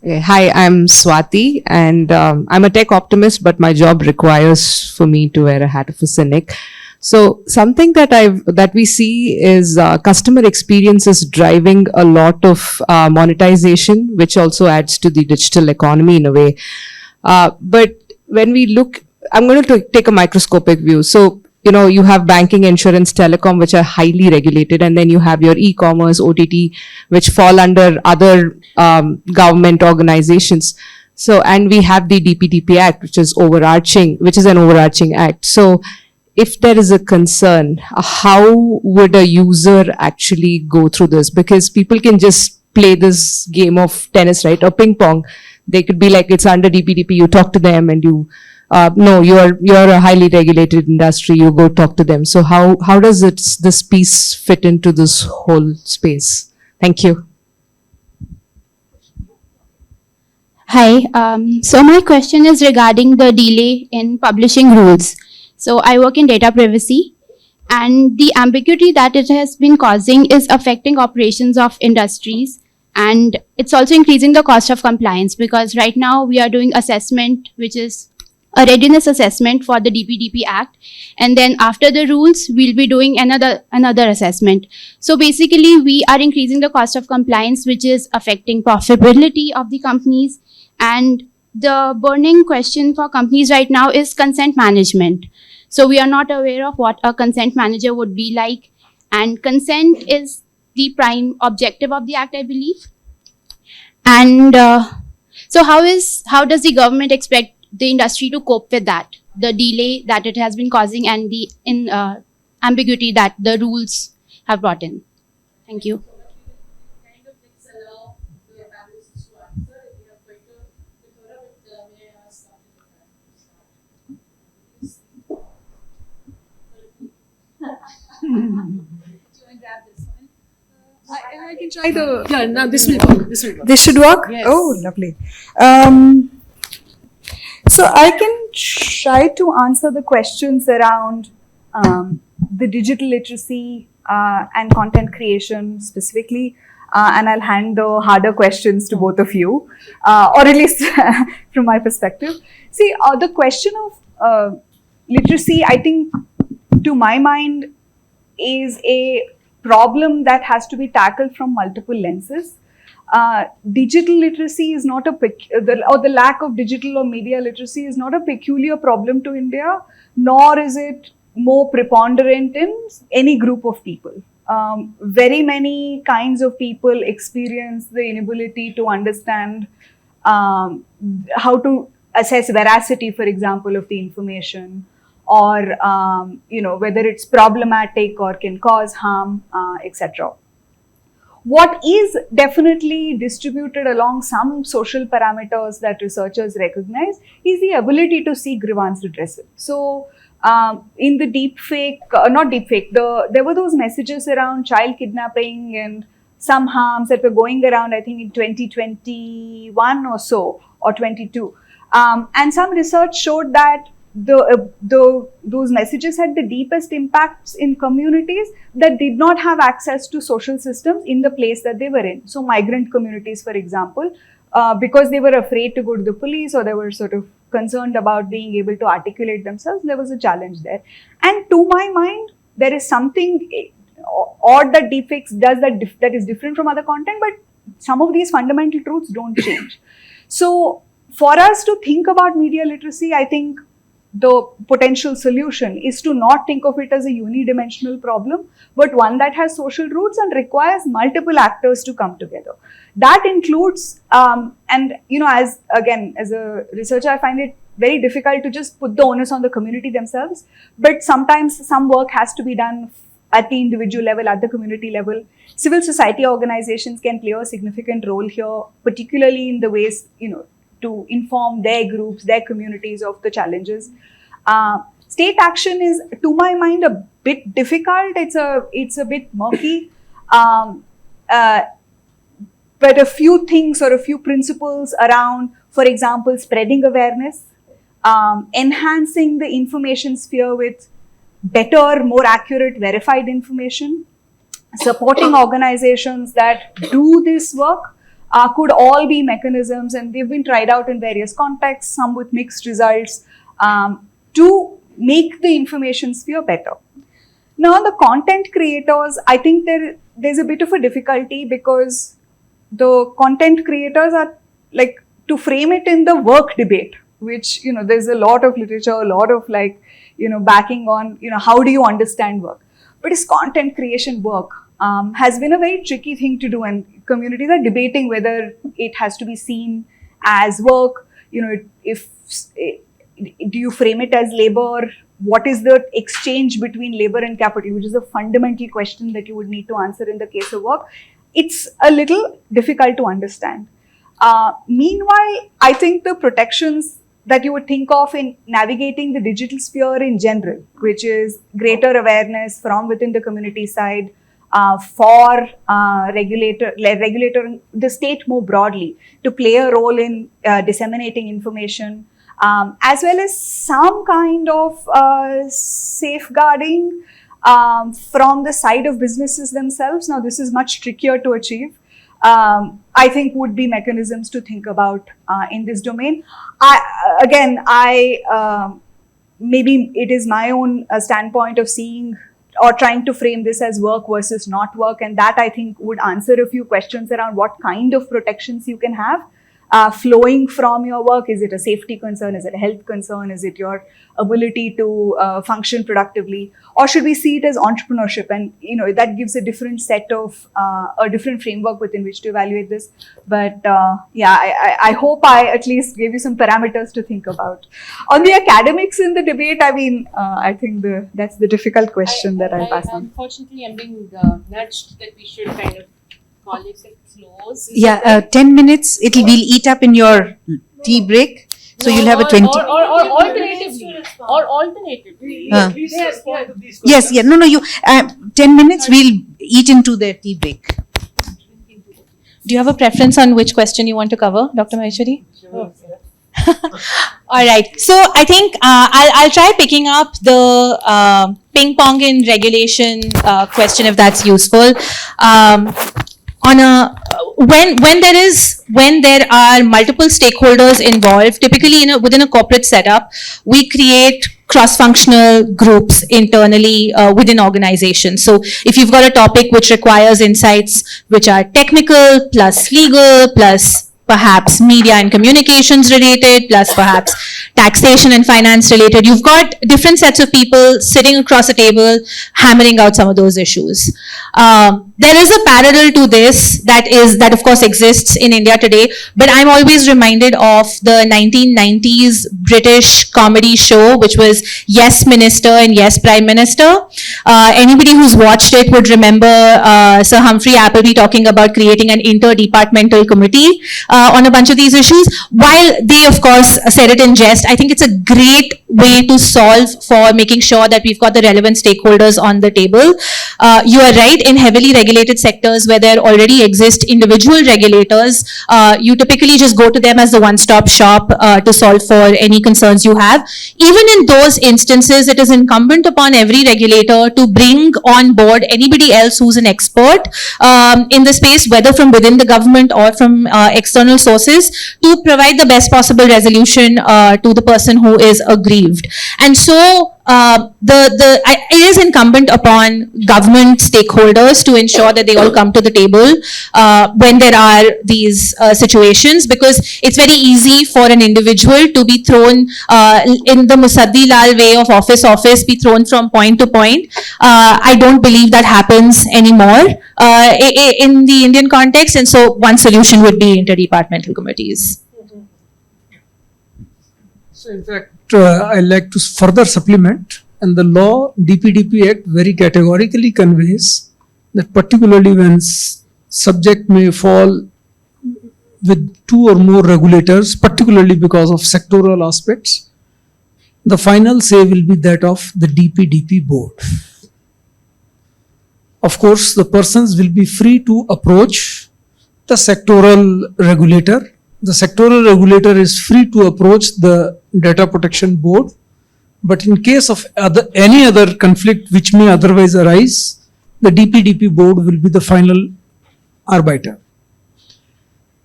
Okay, hi, I'm Swati, and I'm a tech optimist, but my job requires for me to wear a hat of a cynic. So something that we see is customer experiences driving a lot of monetization, which also adds to the digital economy in a way. But when we look, I'm going to take a microscopic view. So, you have banking, insurance, telecom, which are highly regulated, and then you have your e-commerce, OTT, which fall under other government organizations. So, and we have the DPDP Act, which is an overarching act. So, if there is a concern, how would a user actually go through this? Because people can just play this game of tennis, right? Or ping pong. They could be like, it's under DPDP, you talk to them and no, you're a highly regulated industry, you go talk to them. So how does this piece fit into this whole space? Thank you. Hi, so my question is regarding the delay in publishing rules. So I work in data privacy, and the ambiguity that it has been causing is affecting operations of industries, and it's also increasing the cost of compliance, because right now we are doing assessment, which is a readiness assessment for the DPDP Act, and then after the rules we'll be doing another assessment. So basically we are increasing the cost of compliance, which is affecting profitability of the companies. And the burning question for companies right now is consent management. So we are not aware of what a consent manager would be like, and consent is the prime objective of the act, I believe. And so how does the government expect the industry to cope with that, the delay that it has been causing, and the ambiguity that the rules have brought in? Thank you. I can try the. Yeah, now this will work. This will work. This should work? Yes. Oh, lovely. So I can try to answer the questions around the digital literacy and content creation specifically, and I'll hand the harder questions to both of you, or at least from my perspective. See, the question of literacy, I think, to my mind, is a problem that has to be tackled from multiple lenses. Digital literacy is not the lack of digital or media literacy is not a peculiar problem to India, nor is it more preponderant in any group of people. Very many kinds of people experience the inability to understand how to assess veracity, for example, of the information, or whether it's problematic or can cause harm, etc. What is definitely distributed along some social parameters that researchers recognize is the ability to see grievance redressal. So in the there were those messages around child kidnapping and some harms that were going around, I think in 2021 or so, or 22. And some research showed that those messages had the deepest impacts in communities that did not have access to social systems in the place that they were in. So migrant communities, for example, because they were afraid to go to the police, or they were sort of concerned about being able to articulate themselves, there was a challenge there. And to my mind, there is something odd that deepfakes does that is different from other content, but some of these fundamental truths don't change. So for us to think about media literacy, I think the potential solution is to not think of it as a unidimensional problem, but one that has social roots and requires multiple actors to come together. That includes, and as a researcher, I find it very difficult to just put the onus on the community themselves, but sometimes some work has to be done at the individual level, at the community level. Civil society organizations can play a significant role here, particularly in the ways, to inform their groups, their communities of the challenges. State action is, to my mind, a bit difficult. It's a bit murky. But a few things or a few principles around, for example, spreading awareness, enhancing the information sphere with better, more accurate, verified information, supporting organizations that do this work, could all be mechanisms, and they've been tried out in various contexts, some with mixed results, to make the information sphere better. Now, the content creators, I think there's a bit of a difficulty, because the content creators are like, to frame it in the work debate, which, there's a lot of literature, a lot of backing on, how do you understand work? But is content creation work? Has been a very tricky thing to do, and communities are debating whether it has to be seen as work. If do you frame it as labor? What is the exchange between labor and capital, which is a fundamental question that you would need to answer in the case of work. It's a little difficult to understand. Meanwhile, I think the protections that you would think of in navigating the digital sphere in general, which is greater awareness from within the community side, for regulator, the state more broadly, to play a role in disseminating information, as well as some kind of safeguarding from the side of businesses themselves. Now, this is much trickier to achieve. I think would be mechanisms to think about in this domain. Maybe it is my own standpoint of seeing or trying to frame this as work versus not work, and that I think would answer a few questions around what kind of protections you can have flowing from your work. Is it a safety concern? Is it a health concern? Is it your ability to function productively? Or should we see it as entrepreneurship? And that gives a different set of a different framework within which to evaluate this. But I hope I at least gave you some parameters to think about. On the academics in the debate, I think that's the difficult question that I'll pass on. Unfortunately, I'm being nudged that we should kind of call it a close. 10 minutes. We'll eat up in your tea break. So you'll have a 20. Or alternatively. Yes. No. You 10 minutes. We'll eat into their tea break. Do you have a preference on which question you want to cover, Dr. Maheshwari? Sure. All right. So I think I'll try picking up the ping pong in regulation question, if that's useful. When there are multiple stakeholders involved, typically within a corporate setup, we create cross-functional groups internally within organizations. So if you've got a topic which requires insights which are technical plus legal plus perhaps media and communications related, plus perhaps taxation and finance related, you've got different sets of people sitting across a table hammering out some of those issues. There is a parallel to this that of course exists in India today, but I'm always reminded of the 1990s British comedy show, which was Yes Minister and Yes Prime Minister. Anybody who's watched it would remember Sir Humphrey Appleby talking about creating an interdepartmental committee on a bunch of these issues. While they, of course, said it in jest, I think it's a great way to solve for making sure that we've got the relevant stakeholders on the table. You are right, in heavily regulated sectors where there already exist individual regulators, you typically just go to them as the one-stop shop to solve for any concerns you have. Even in those instances, it is incumbent upon every regulator to bring on board anybody else who's an expert in the space, whether from within the government or from external sources, to provide the best possible resolution to the person who is aggrieved. And so it is incumbent upon government stakeholders to ensure that they all come to the table when there are these situations, because it's very easy for an individual to be thrown in the Musaddi Lal way of office, be thrown from point to point. I don't believe that happens anymore in the Indian context, and so one solution would be interdepartmental committees. So in fact, I like to further supplement, and the law DPDP Act very categorically conveys that particularly when subject may fall with two or more regulators, particularly because of sectoral aspects, the final say will be that of the DPDP board. Of course, the persons will be free to approach the sectoral regulator. The sectoral regulator is free to approach the data protection board, but in case of any other conflict which may otherwise arise, the DPDP board will be the final arbiter.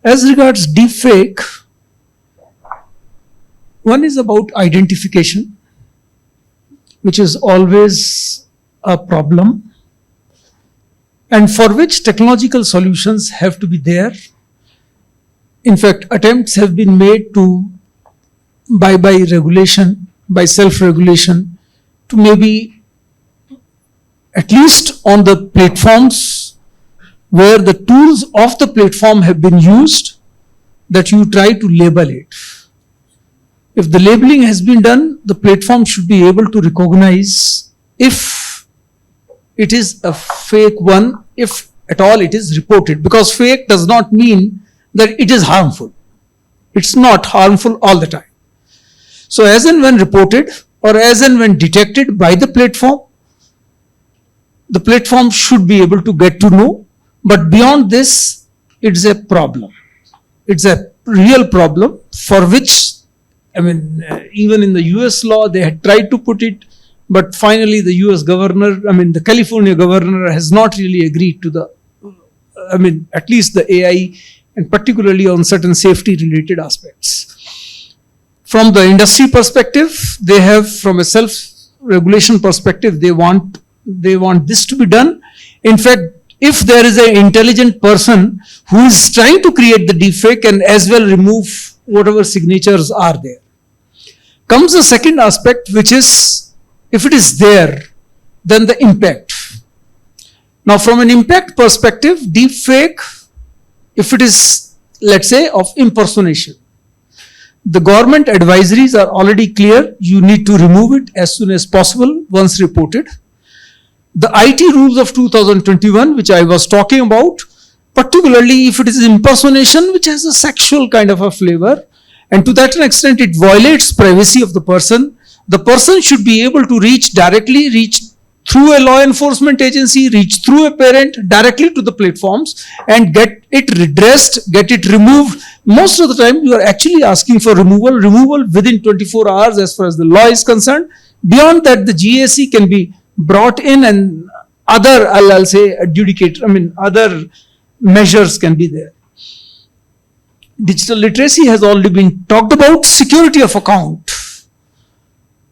As regards deepfake, one is about identification, which is always a problem, and for which technological solutions have to be there. In fact, attempts have been made to, by regulation, by self-regulation, to maybe at least on the platforms where the tools of the platform have been used, that you try to label it. If the labeling has been done, the platform should be able to recognize if it is a fake one, if at all it is reported, because fake does not mean that it is harmful. It's not harmful all the time. So as and when reported or as and when detected by the platform should be able to get to know. But beyond this, it's a problem. It's a real problem for which, even in the US law, they had tried to put it, but finally the US governor, the California governor has not really agreed to the, at least the AI, and particularly on certain safety related aspects. From the industry perspective, they have, from a self-regulation perspective, they want this to be done. In fact, if there is an intelligent person who is trying to create the deepfake and as well remove whatever signatures are there. Comes the second aspect, which is, if it is there, then the impact. Now, from an impact perspective, deepfake, if it is, let's say, of impersonation, the government advisories are already clear. You need to remove it as soon as possible once reported. The IT rules of 2021, which I was talking about, particularly if it is impersonation, which has a sexual kind of a flavor, and to that extent it violates privacy of the person should be able to reach through a law enforcement agency, reach through a parent directly to the platforms and get it redressed, get it removed. Most of the time you are actually asking for removal within 24 hours as far as the law is concerned. Beyond that, the GAC can be brought in and other, I'll say, other measures can be there. Digital literacy has already been talked about. Security of account.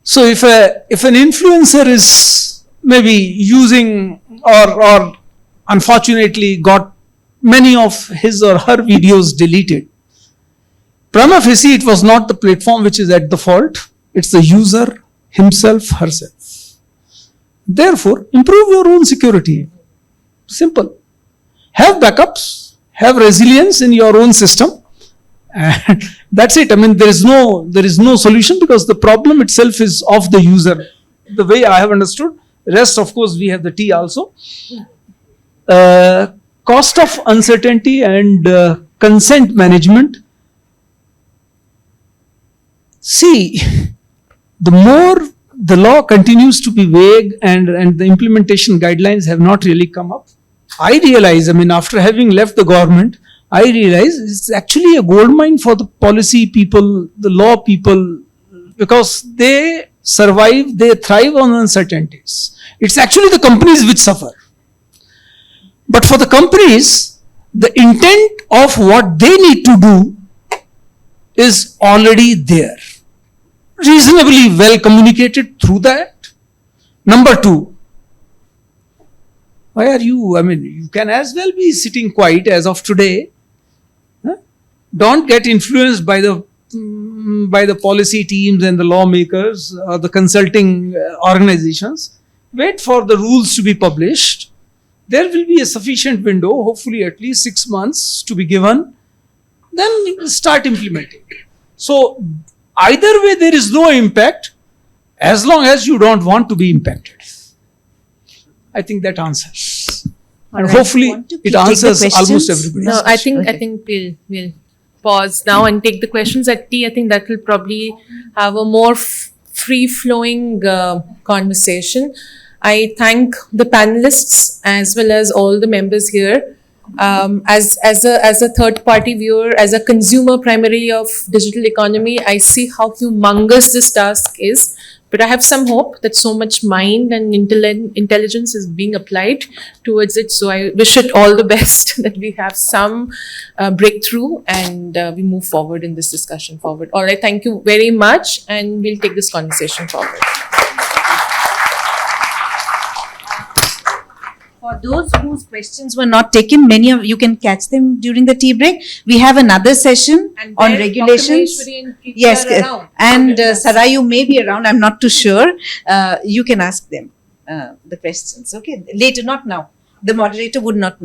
So if an influencer is maybe using or unfortunately got many of his or her videos deleted, prima facie it was not the platform which is at the fault, it's the user himself, herself. Therefore, improve your own security. Simple. Have backups, have resilience in your own system, and that's it. There is no solution because the problem itself is of the user. The way I have understood. Rest, of course, we have the T also. Cost of uncertainty and consent management. See, the more the law continues to be vague and the implementation guidelines have not really come up, I realize, I mean, after having left the government, I realize it's actually a goldmine for the policy people, the law people, because they survive, they thrive on uncertainties. It's actually the companies which suffer. But for the companies, the intent of what they need to do is already there, reasonably well communicated through the act. Number two, why are you, I mean, you can as well be sitting quiet as of today. Huh? Don't get influenced by the policy teams and the lawmakers or the consulting organizations. Wait for the rules to be published. There will be a sufficient window, hopefully at least 6 months to be given. Then start implementing. So either way, there is no impact as long as you don't want to be impacted. I think that answers. And right. hopefully Want to it take the answers questions? almost everybody. No, I think Okay. we'll pause now and take the questions at tea. I think that will probably have a more free flowing conversation. I thank the panelists as well as all the members here. As a third party viewer, as a consumer primarily of digital economy, I see how humongous this task is. But I have some hope that so much mind and intelligence is being applied towards it. So I wish it all the best, that we have some breakthrough and we move forward in this discussion forward. All right, thank you very much, and we'll take this conversation forward. For those whose questions were not taken, many of you can catch them during the tea break. We have another session And on there, regulations. Dr. Maheshwari and Kirti Yes, are around. and Sarayu may be around. I'm not too sure. You can ask them the questions. Okay, later, not now. The moderator would not